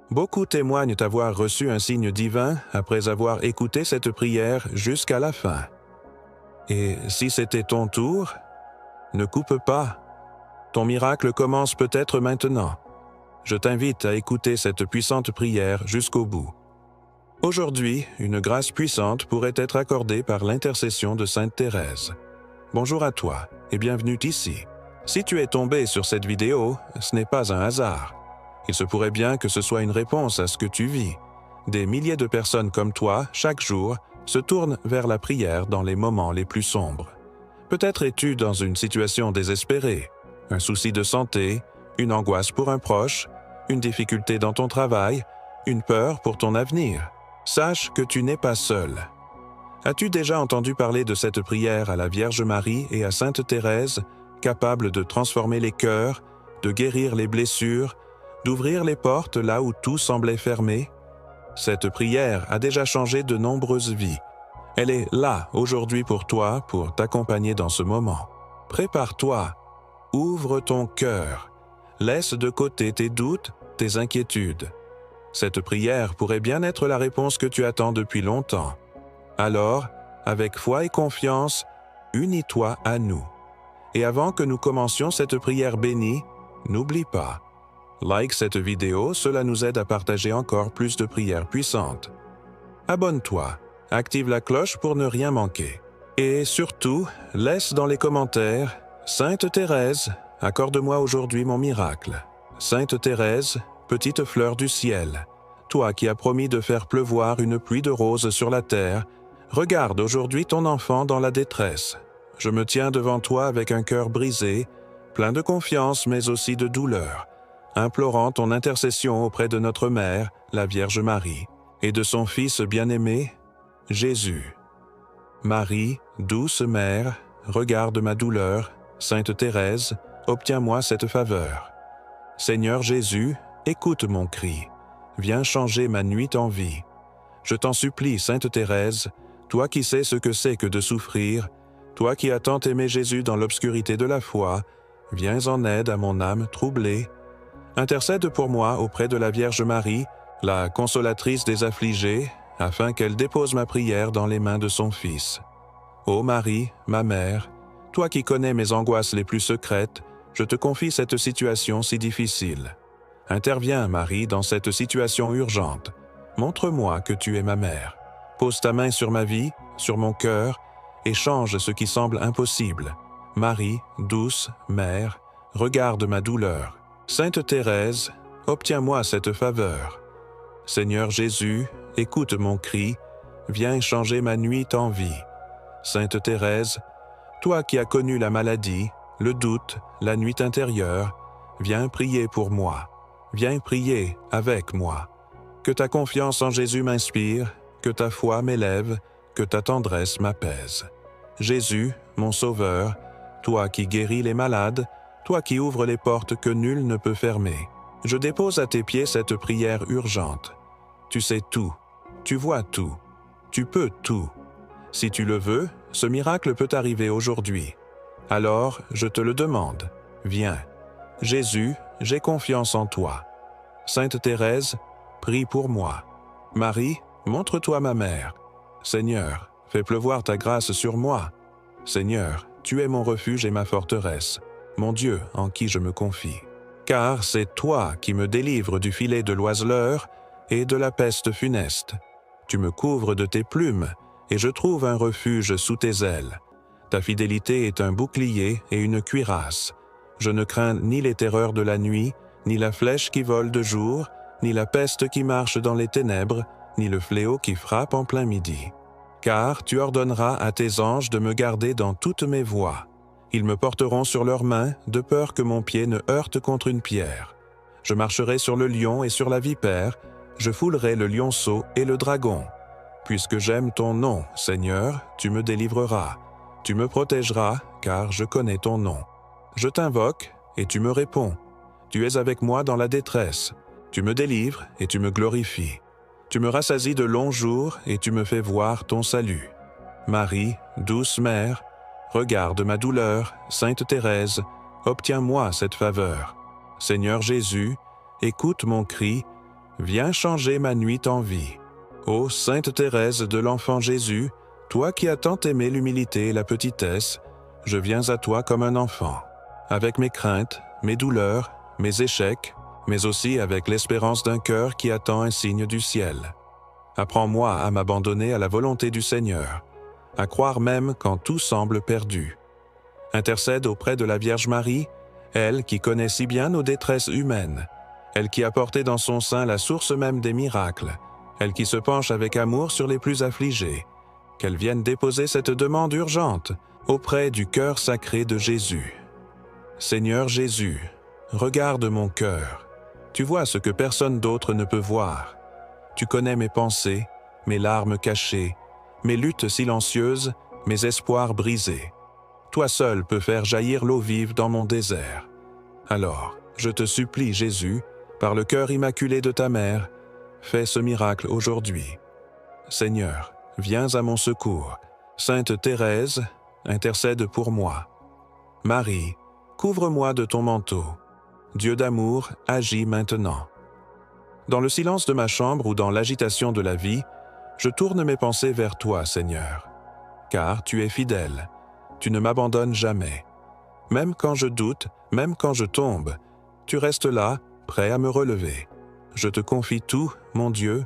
Beaucoup témoignent avoir reçu un signe divin après avoir écouté cette prière jusqu'à la fin. Et si c'était ton tour, ne coupe pas. Ton miracle commence peut-être maintenant. Je t'invite à écouter cette puissante prière jusqu'au bout. Aujourd'hui, une grâce puissante pourrait être accordée par l'intercession de Sainte Thérèse. Bonjour à toi et bienvenue ici. Si tu es tombé sur cette vidéo, ce n'est pas un hasard. Il se pourrait bien que ce soit une réponse à ce que tu vis. Des milliers de personnes comme toi, chaque jour, se tournent vers la prière dans les moments les plus sombres. Peut-être es-tu dans une situation désespérée, un souci de santé, une angoisse pour un proche, une difficulté dans ton travail, une peur pour ton avenir. Sache que tu n'es pas seul. As-tu déjà entendu parler de cette prière à la Vierge Marie et à Sainte Thérèse, capable de transformer les cœurs, de guérir les blessures, d'ouvrir les portes là où tout semblait fermé? Cette prière a déjà changé de nombreuses vies. Elle est là aujourd'hui pour toi, pour t'accompagner dans ce moment. Prépare-toi, ouvre ton cœur, laisse de côté tes doutes, tes inquiétudes. Cette prière pourrait bien être la réponse que tu attends depuis longtemps. Alors, avec foi et confiance, unis-toi à nous. Et avant que nous commencions cette prière bénie, n'oublie pas, like cette vidéo, cela nous aide à partager encore plus de prières puissantes. Abonne-toi, active la cloche pour ne rien manquer. Et surtout, laisse dans les commentaires « Sainte Thérèse, accorde-moi aujourd'hui mon miracle. Sainte Thérèse, petite fleur du ciel, toi qui as promis de faire pleuvoir une pluie de roses sur la terre, regarde aujourd'hui ton enfant dans la détresse. Je me tiens devant toi avec un cœur brisé, plein de confiance mais aussi de douleur, implorant ton intercession auprès de notre Mère, la Vierge Marie, et de son Fils bien-aimé, Jésus. Marie, douce Mère, regarde ma douleur, Sainte Thérèse, obtiens-moi cette faveur. Seigneur Jésus, écoute mon cri, viens changer ma nuit en vie. Je t'en supplie, Sainte Thérèse, toi qui sais ce que c'est que de souffrir, toi qui as tant aimé Jésus dans l'obscurité de la foi, viens en aide à mon âme troublée. Intercède pour moi auprès de la Vierge Marie, la consolatrice des affligés, afin qu'elle dépose ma prière dans les mains de son Fils. Ô Marie, ma mère, toi qui connais mes angoisses les plus secrètes, je te confie cette situation si difficile. Interviens, Marie, dans cette situation urgente. Montre-moi que tu es ma mère. Pose ta main sur ma vie, sur mon cœur, et change ce qui semble impossible. Marie, douce Mère, regarde ma douleur. Sainte Thérèse, obtiens-moi cette faveur. Seigneur Jésus, écoute mon cri, viens changer ma nuit en vie. Sainte Thérèse, toi qui as connu la maladie, le doute, la nuit intérieure, viens prier pour moi. Viens prier avec moi. Que ta confiance en Jésus m'inspire, que ta foi m'élève, que ta tendresse m'apaise. Jésus, mon Sauveur, toi qui guéris les malades, toi qui ouvres les portes que nul ne peut fermer, je dépose à tes pieds cette prière urgente. Tu sais tout, tu vois tout, tu peux tout. Si tu le veux, ce miracle peut arriver aujourd'hui. Alors, je te le demande, viens. Jésus, j'ai confiance en toi. Sainte Thérèse, prie pour moi. Marie, montre-toi ma mère. Seigneur, fais pleuvoir ta grâce sur moi. Seigneur, tu es mon refuge et ma forteresse, mon Dieu en qui je me confie. Car c'est toi qui me délivres du filet de l'oiseleur et de la peste funeste. Tu me couvres de tes plumes, et je trouve un refuge sous tes ailes. Ta fidélité est un bouclier et une cuirasse. Je ne crains ni les terreurs de la nuit, ni la flèche qui vole de jour, ni la peste qui marche dans les ténèbres, ni le fléau qui frappe en plein midi. Car tu ordonneras à tes anges de me garder dans toutes mes voies. Ils me porteront sur leurs mains, de peur que mon pied ne heurte contre une pierre. Je marcherai sur le lion et sur la vipère, je foulerai le lionceau et le dragon. Puisque j'aime ton nom, Seigneur, tu me délivreras. Tu me protégeras, car je connais ton nom. Je t'invoque, et tu me réponds. Tu es avec moi dans la détresse. Tu me délivres, et tu me glorifies. Tu me rassasies de longs jours, et tu me fais voir ton salut. Marie, douce Mère, regarde ma douleur, Sainte Thérèse, obtiens-moi cette faveur. Seigneur Jésus, écoute mon cri, viens changer ma nuit en vie. Ô Sainte Thérèse de l'Enfant Jésus, toi qui as tant aimé l'humilité et la petitesse, je viens à toi comme un enfant, avec mes craintes, mes douleurs, mes échecs, mais aussi avec l'espérance d'un cœur qui attend un signe du ciel. Apprends-moi à m'abandonner à la volonté du Seigneur, à croire même quand tout semble perdu. Intercède auprès de la Vierge Marie, elle qui connaît si bien nos détresses humaines, elle qui a porté dans son sein la source même des miracles, elle qui se penche avec amour sur les plus affligés, qu'elle vienne déposer cette demande urgente auprès du cœur sacré de Jésus. Seigneur Jésus, regarde mon cœur. Tu vois ce que personne d'autre ne peut voir. Tu connais mes pensées, mes larmes cachées, mes luttes silencieuses, mes espoirs brisés. Toi seul peux faire jaillir l'eau vive dans mon désert. Alors, je te supplie, Jésus, par le cœur immaculé de ta mère, fais ce miracle aujourd'hui. Seigneur, viens à mon secours. Sainte Thérèse, intercède pour moi. Marie, couvre-moi de ton manteau. Dieu d'amour, agis maintenant. Dans le silence de ma chambre ou dans l'agitation de la vie, je tourne mes pensées vers toi, Seigneur. Car tu es fidèle, tu ne m'abandonnes jamais. Même quand je doute, même quand je tombe, tu restes là, prêt à me relever. Je te confie tout, mon Dieu,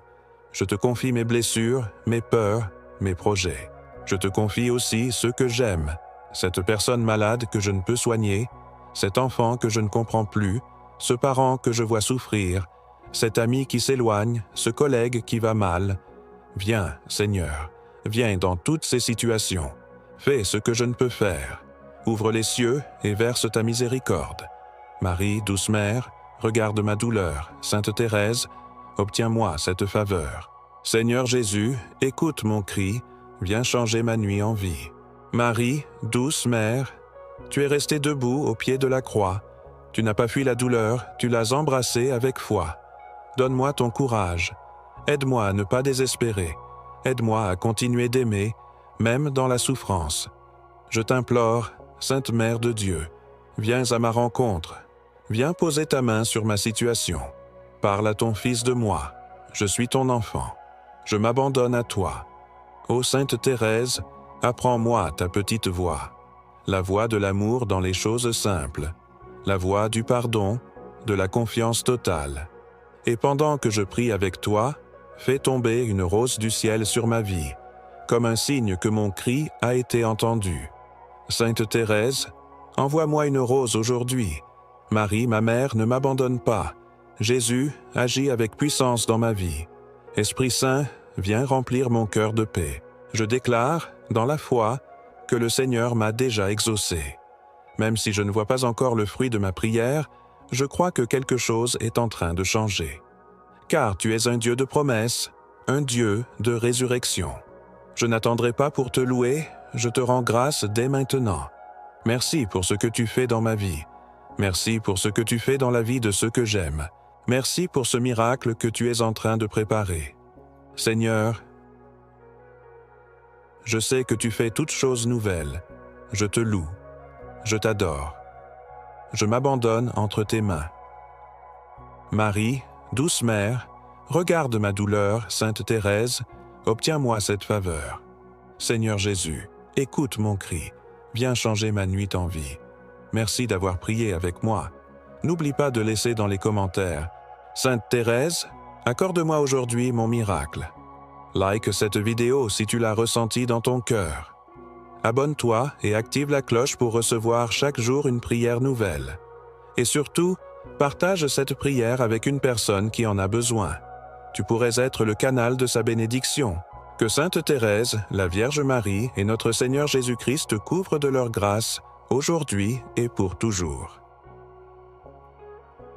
je te confie mes blessures, mes peurs, mes projets. Je te confie aussi ceux que j'aime, cette personne malade que je ne peux soigner, cet enfant que je ne comprends plus, ce parent que je vois souffrir, cet ami qui s'éloigne, ce collègue qui va mal. Viens, Seigneur, viens dans toutes ces situations. Fais ce que je ne peux faire. Ouvre les cieux et verse ta miséricorde. Marie, douce mère, regarde ma douleur. Sainte Thérèse, obtiens-moi cette faveur. Seigneur Jésus, écoute mon cri, viens changer ma nuit en vie. Marie, douce mère, tu es restée debout au pied de la croix. Tu n'as pas fui la douleur, tu l'as embrassée avec foi. Donne-moi ton courage. Aide-moi à ne pas désespérer. Aide-moi à continuer d'aimer, même dans la souffrance. Je t'implore, Sainte Mère de Dieu, viens à ma rencontre. Viens poser ta main sur ma situation. Parle à ton Fils de moi. Je suis ton enfant. Je m'abandonne à toi. Ô Sainte Thérèse, apprends-moi ta petite voix. La voix de l'amour dans les choses simples. La voix du pardon, de la confiance totale. Et pendant que je prie avec toi, fais tomber une rose du ciel sur ma vie, comme un signe que mon cri a été entendu. Sainte Thérèse, envoie-moi une rose aujourd'hui. Marie, ma mère, ne m'abandonne pas. Jésus, agis avec puissance dans ma vie. Esprit Saint, viens remplir mon cœur de paix. Je déclare, dans la foi, que le Seigneur m'a déjà exaucé. Même si je ne vois pas encore le fruit de ma prière, je crois que quelque chose est en train de changer. Car tu es un Dieu de promesses, un Dieu de résurrection. Je n'attendrai pas pour te louer, je te rends grâce dès maintenant. Merci pour ce que tu fais dans ma vie. Merci pour ce que tu fais dans la vie de ceux que j'aime. Merci pour ce miracle que tu es en train de préparer. Seigneur, je sais que tu fais toutes choses nouvelles. Je te loue. Je t'adore. Je m'abandonne entre tes mains. Marie, douce mère, regarde ma douleur, Sainte Thérèse, obtiens-moi cette faveur. Seigneur Jésus, écoute mon cri, viens changer ma nuit en vie. Merci d'avoir prié avec moi. N'oublie pas de laisser dans les commentaires « Sainte Thérèse, accorde-moi aujourd'hui mon miracle ». Like cette vidéo si tu l'as ressenti dans ton cœur. Abonne-toi et active la cloche pour recevoir chaque jour une prière nouvelle. Et surtout, partage cette prière avec une personne qui en a besoin. Tu pourrais être le canal de sa bénédiction. Que Sainte Thérèse, la Vierge Marie et notre Seigneur Jésus-Christ te couvrent de leur grâce, aujourd'hui et pour toujours.